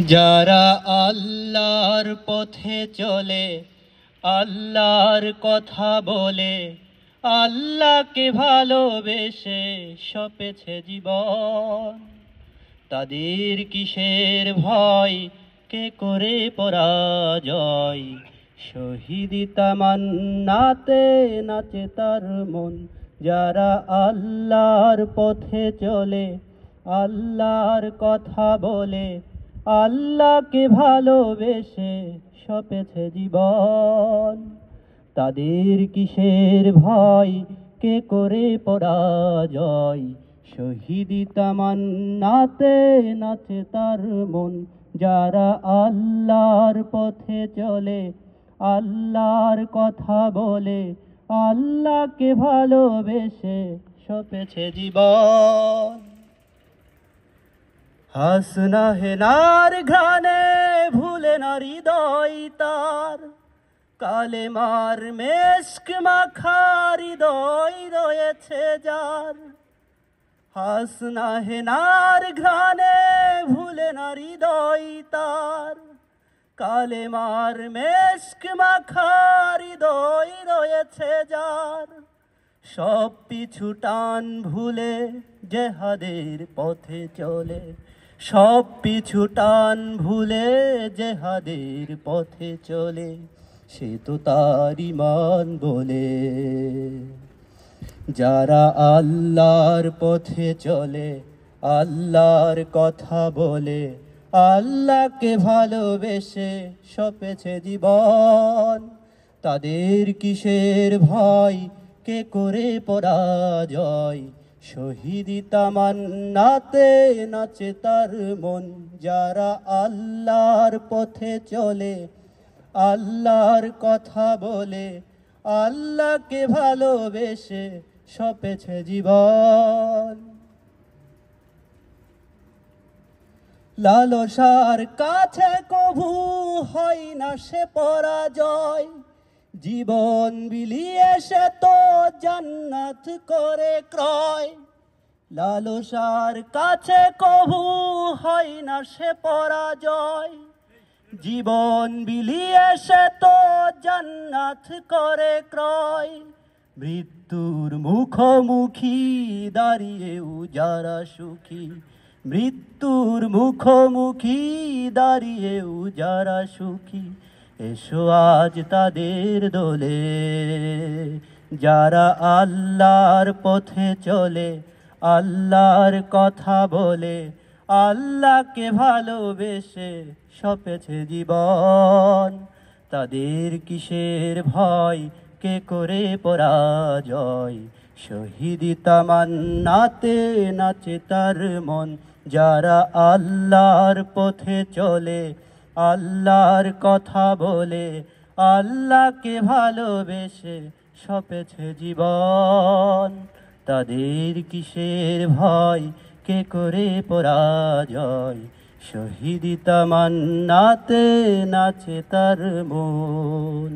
যারা আল্লাহর পথে চলে, আল্লাহর কথা বলে, আল্লাহকে ভালোবেসে সপেছে জীবন, তাদের কিসের ভয়, কে করে পরাজয়? শহীদি তামান্নাতে নাচে তার মন। যারা আল্লাহর পথে চলে, আল্লাহর কথা বলে, আল্লাহকে ভালোবেসে সপেছে জীবন, তাদের কিসের ভয়, কে করে পরাজয়? শহীদি তামান্নাতে নাচে তার মন। যারা আল্লাহর পথে চলে, আল্লাহর কথা বলে, আল্লাহকে ভালোবেসে সপেছে জীবন। হাসনা হেনার ঘ্রাণে ভুলে না হৃদয় তার, কালেমার মেশক মাখা হৃদয় রয়েছে যার। হাসনা হেনার ঘ্রাণে ভুলে না হৃদয় তার, কালেমার মেশক মাখা হৃদয় রয়েছে যার। সব পিছু টান ভুলে জেহাদের পথে চলে, সব পিছু টান ভুলে জেহাদের পথে চলে, সে তো তার ঈমান বলে। যারা আল্লাহর পথে চলে, আল্লাহর কথা বলে, আল্লাহকে ভালোবেসে সপেছে জীবন, তাদের কিসের ভয়, কে করে পরাজয়? শহীদি তামান্নাতে নাচে তার মন। যারা আল্লাহর পথে চলে, আল্লাহর কথা বলে, আল্লাহকে ভালোবেসে সপেছে জীবন। লালসার কাছে কভু হয় না সে পরাজয়, জীবন বিলিয়ে সে তো জান্নাত করে ক্রয়। লালসার কাছে কভু হয় না সে পরাজয়, জীবন বিলিয়ে সে তো জান্নাত করে ক্রয়। মৃত্যুর মুখোমুখি দাঁড়িয়েও যারা সুখী, মৃত্যুর মুখোমুখি দাঁড়িয়েও যারা সুখী, এসো আজ তাদের দোলে। যারা আল্লাহর পথে চলে, আল্লাহর কথা বলে, আল্লাহকে ভালোবেসে সপেছে জীবন, তাদের কিসের ভয়, কে করে পরাজয়? শহীদি তামান্নাতে নাচে তার মন। যারা আল্লাহর পথে চলে, আল্লাহর কথা বলে, আল্লাহকে ভালোবেসে সপেছে জীবন, তাদের কিসের ভয়, কে করে পরাজয়? শহীদি তামান্নাতে নাচে তার মন।